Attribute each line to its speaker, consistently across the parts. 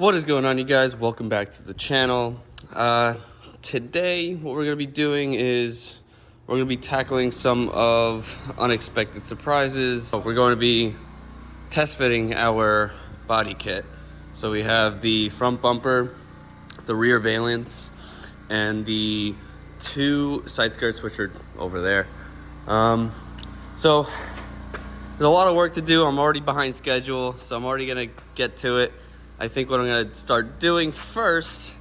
Speaker 1: What is going on, you guys? Welcome back to the channel. Today what we're going to be doing is we're going to be tackling some of unexpected surprises. We're going to be test fitting our body kit. So we have the front bumper, the rear valance, and the two side skirts, which are over there. So there's a lot of work to do. I'm already behind schedule, so I'm already going to get to it. I think what I'm going to start doing first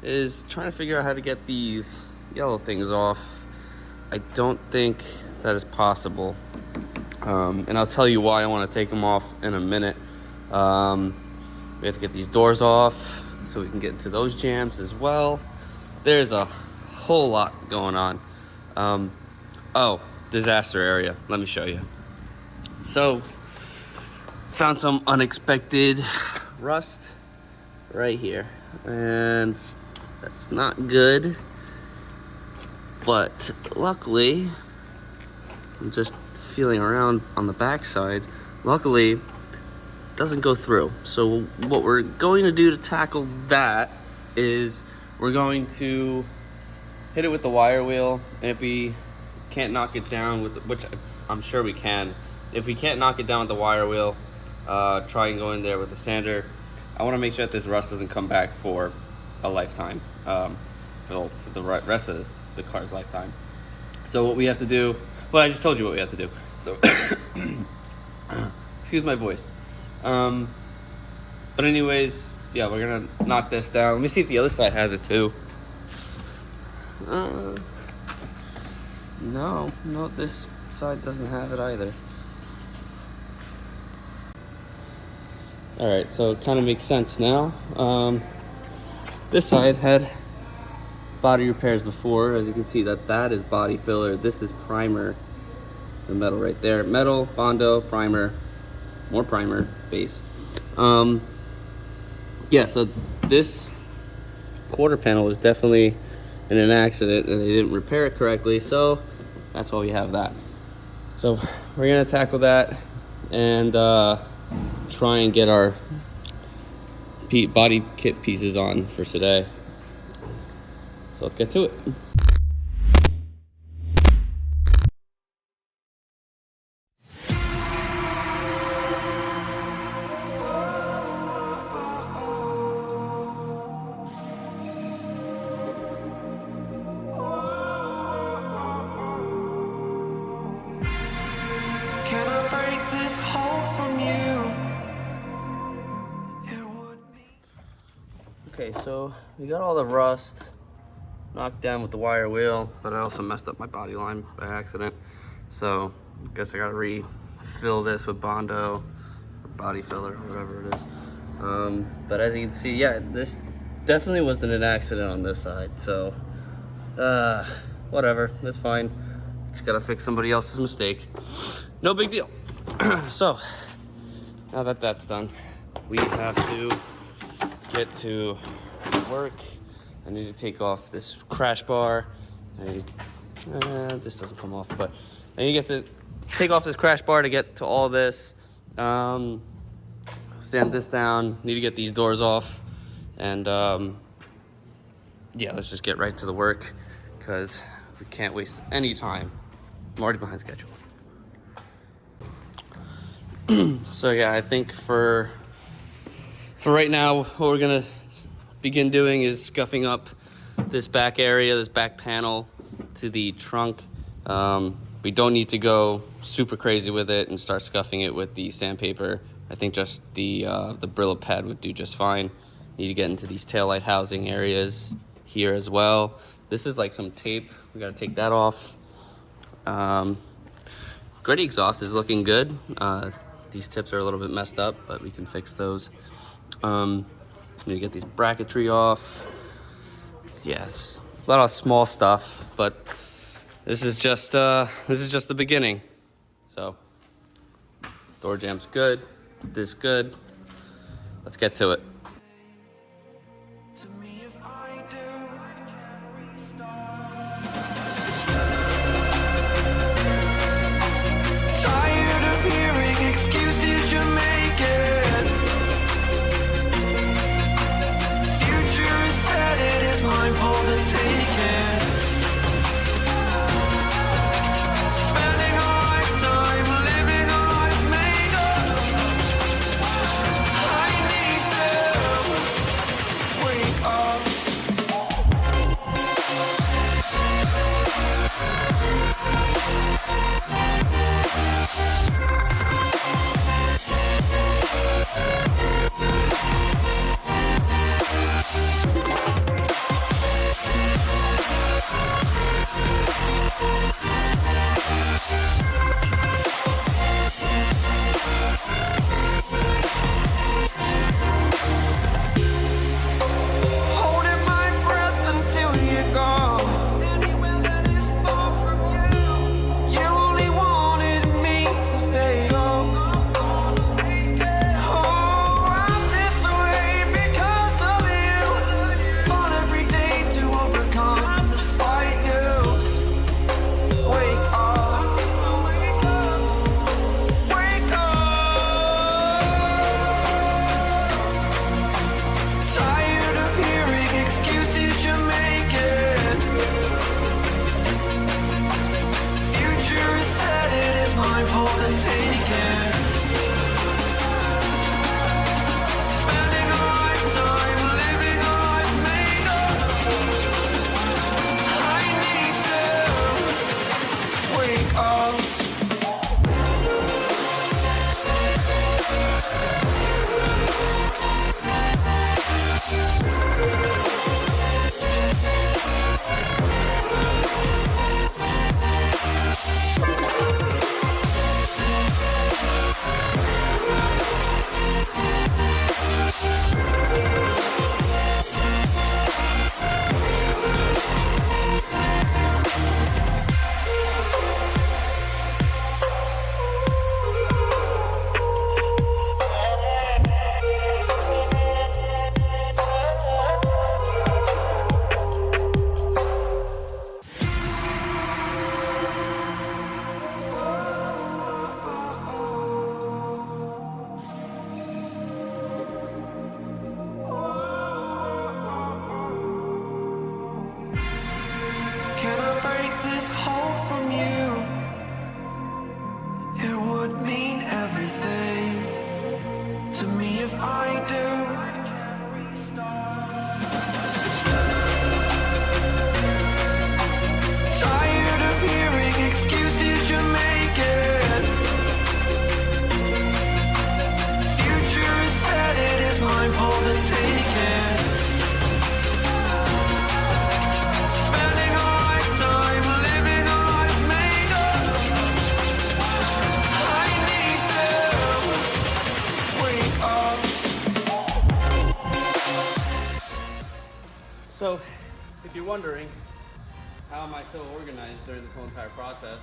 Speaker 1: is trying to figure out how to get these yellow things off. I don't think that is possible. And I'll tell you why I want to take them off in a minute. We have to get these doors off so we can get into those jams as well. There's a whole lot going on. Oh, disaster area. Let me show you. So, found some unexpected rust right here, and that's not good, but luckily I'm just feeling around on the backside. Luckily it doesn't go through. So what we're going to do to tackle that is we're going to hit it with the wire wheel, and if we can't knock it down with which I'm sure we can, if we can't knock it down with the wire wheel, try and go in there with the sander. I want to make sure that this rust doesn't come back for a lifetime, for the rest of the car's lifetime. So what we have to do, well, I just told you what we have to do. So, excuse my voice. But anyways, yeah, we're gonna knock this down. Let me see if the other side has it too. No, this side doesn't have it either. All right, so it kind of makes sense now. This side had body repairs before. As you can see, that is body filler. This is primer, the metal right there. Metal, Bondo, primer, more primer, base. Yeah, so this quarter panel was definitely in an accident and they didn't repair it correctly, so that's why we have that. So we're gonna tackle that and try and get our body kit pieces on for today. So let's get to it.
Speaker 2: Can I break this hole from you?
Speaker 1: Okay, so we got all the rust knocked down with the wire wheel, but I also messed up my body line by accident. So I guess I gotta refill this with Bondo or body filler or whatever it is. But as you can see, yeah, this definitely wasn't an accident on this side. So whatever, that's fine. Just gotta fix somebody else's mistake. No big deal. So now that that's done, we have to get to work. I need to take off this crash bar. This doesn't come off, but I need to get to take off this crash bar to get to all this. Sand this down. Need to get these doors off, and yeah, let's just get right to the work because we can't waste any time. I'm already behind schedule. So yeah, I think for right now, what we're gonna begin doing is scuffing up this back area, this back panel to the trunk. We don't need to go super crazy with it and start scuffing it with the sandpaper. I think just the Brillo pad would do just fine. Need to get into these taillight housing areas here as well. This is like some tape. We gotta take that off. Gritty exhaust is looking good. These tips are a little bit messed up, but we can fix those. Need to get these bracketry off. Yes, a lot of small stuff, but this is just the beginning. So door jam's good, this good. Let's get to it.
Speaker 2: Tired of hearing excuses you're making. mine for the taking. Spending a lifetime living life made up. I need to wake up. Can I break this hold from you? It would mean everything to me if I do. Tired of hearing excuses you're making. Future is set, it is mine for the taking. Spending a lifetime living a life made up. I need to wake up.
Speaker 1: So, if you're wondering, how am I so organized during this whole entire process?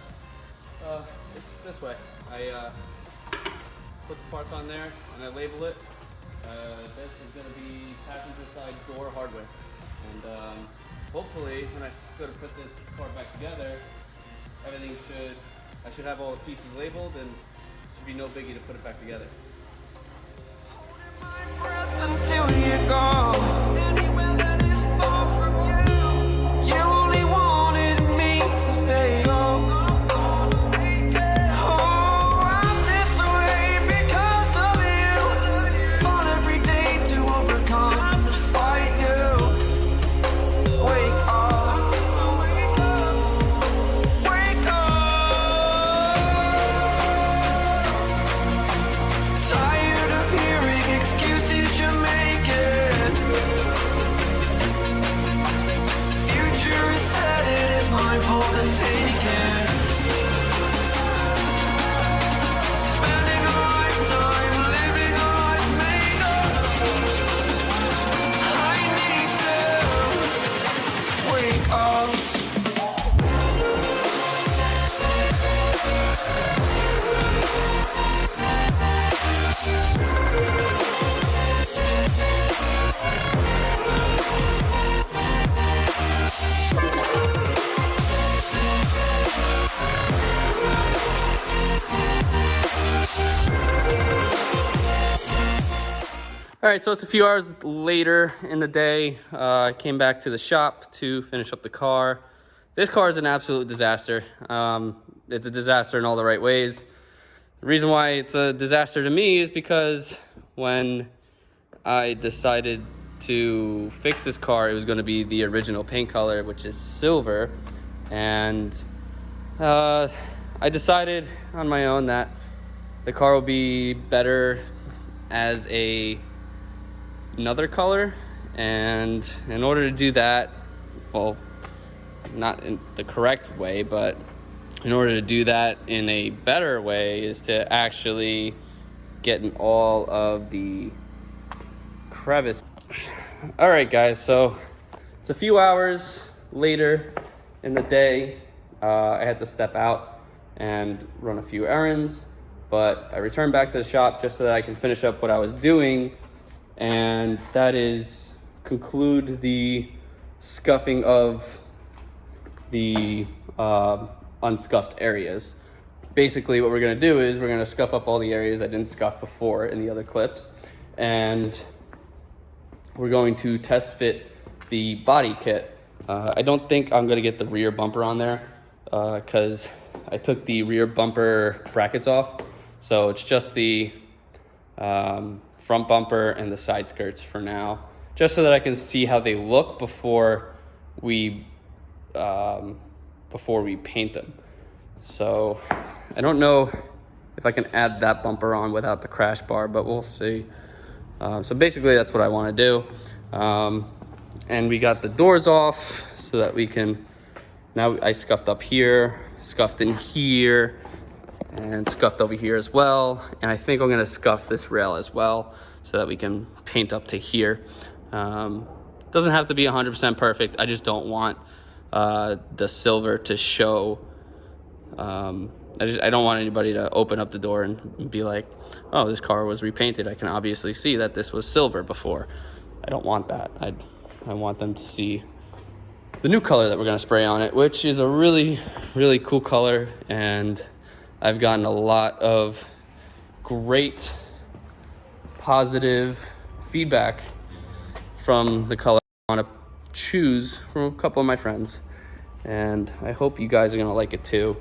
Speaker 1: It's this way. I put the parts on there and I label it. This is going to be passenger side door hardware. And hopefully, when I go to put this car back together, I should have all the pieces labeled and it should be no biggie to put it back together.
Speaker 2: Holding my breath until you go. Anywhere that is far from you. You only wanted me to fail. Oh, I'm this way because of you. Fall every day to overcome despite you. Wake up. Wake up. Tired of hearing excuses you're making. Future is set, it is mine for the taking. Spending a lifetime living a life made up. I need to wake up.
Speaker 1: All right, so it's a few hours later in the day. I came back to the shop to finish up the car. This car is an absolute disaster. It's a disaster in all the right ways. The reason why it's a disaster to me is because when I decided to fix this car, it was going to be the original paint color, which is silver. And I decided on my own that the car will be better as another color, and in order to do that, well, not in the correct way, but in order to do that in a better way is to actually get in all of the crevice. All right, guys, so it's a few hours later in the day. I had to step out and run a few errands, but I returned back to the shop just so that I can finish up what I was doing, and that is conclude the scuffing of the unscuffed areas. Basically what we're going to do is we're going to scuff up all the areas I didn't scuff before in the other clips, and we're going to test fit the body kit. I don't think I'm going to get the rear bumper on there because I took the rear bumper brackets off. So it's just the front bumper and the side skirts for now, just so that I can see how they look before we paint them. So I don't know if I can add that bumper on without the crash bar, but we'll see. So basically that's what I want to do. And we got the doors off so that we can, now I scuffed up here, scuffed in here, and scuffed over here as well. And I think I'm gonna scuff this rail as well so that we can paint up to here. Doesn't have to be 100% perfect. I just don't want the silver to show. I don't want anybody to open up the door and be like, oh, this car was repainted. I can obviously see that this was silver before. I don't want that. I want them to see the new color that we're gonna spray on it, which is a really, really cool color. And I've gotten a lot of great positive feedback from the color I want to choose from a couple of my friends. And I hope you guys are gonna like it too.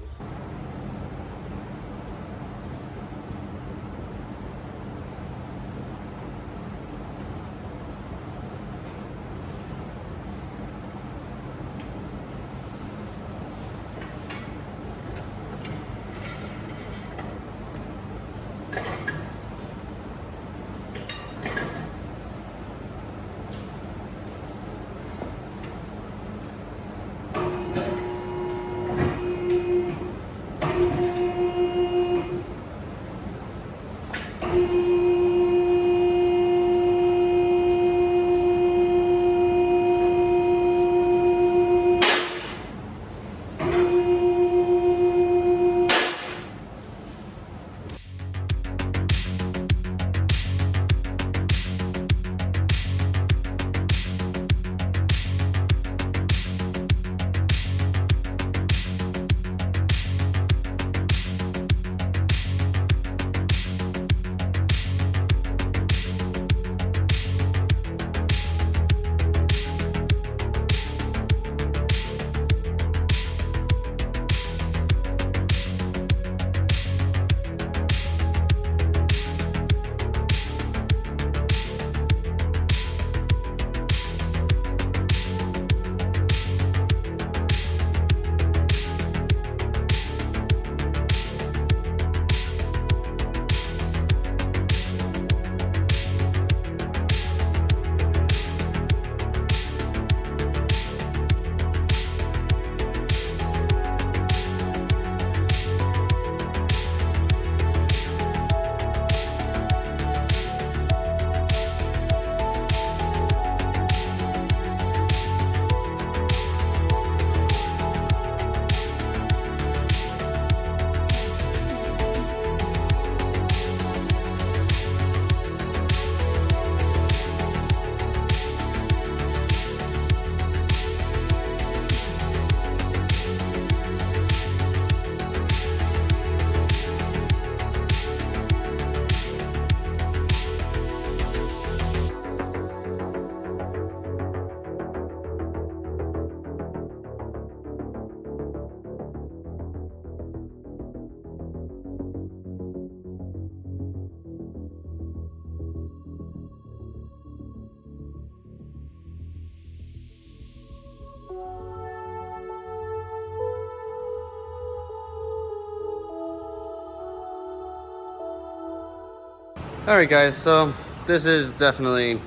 Speaker 1: All right, guys, so this is definitely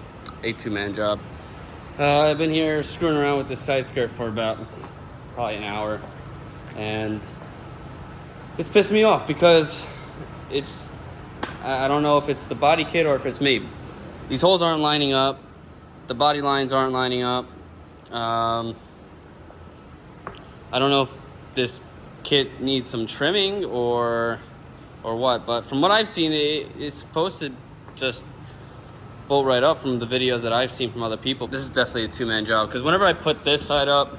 Speaker 1: a two-man job. I've been here screwing around with this side skirt for about probably an hour, and it's pissing me off because I don't know if it's the body kit or if it's me. These holes aren't lining up. The body lines aren't lining up. I don't know if this kit needs some trimming or what, but from what I've seen, it's supposed to just bolt right up from the videos that I've seen from other people. This is definitely a two-man job because whenever I put this side up,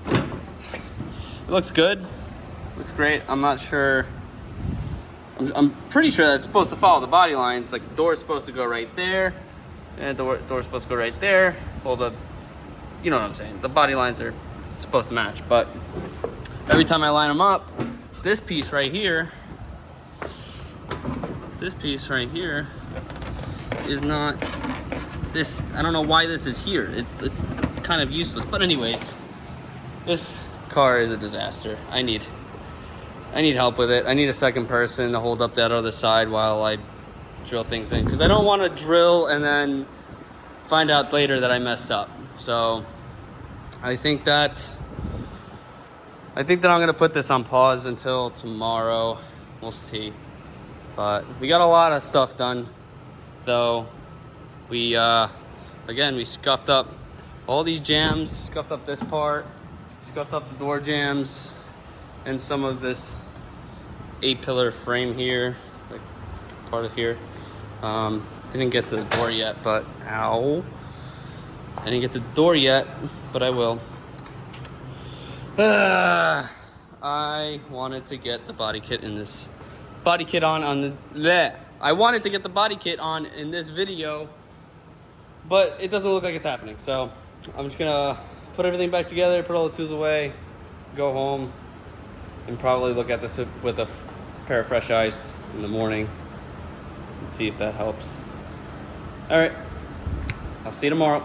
Speaker 1: it looks good, looks great. I'm not sure, I'm pretty sure that it's supposed to follow the body lines. Like the door's supposed to go right there, and the door's supposed to go right there. Well, you know what I'm saying. The body lines are supposed to match, but every time I line them up, this piece right here is not this. I don't know why this is here. It's kind of useless. But anyways, this car is a disaster. I need help with it. I need a second person to hold up that other side while I drill things in, because I don't want to drill and then find out later that I messed up. So I think that I'm gonna put this on pause until tomorrow. We'll see. But we got a lot of stuff done, though. We we scuffed up all these jams, scuffed up this part, scuffed up the door jams, and some of this 8-pillar frame here, like part of here. Didn't get to the door yet, but ow! I didn't get to the door yet, but I will. I wanted to get the body kit in this body kit on the bleh. I wanted to get the body kit on in this video, but it doesn't look like it's happening. So I'm just gonna put everything back together, put all the tools away, go home, and probably look at this with a pair of fresh eyes in the morning and see if that helps. All right, I'll see you tomorrow.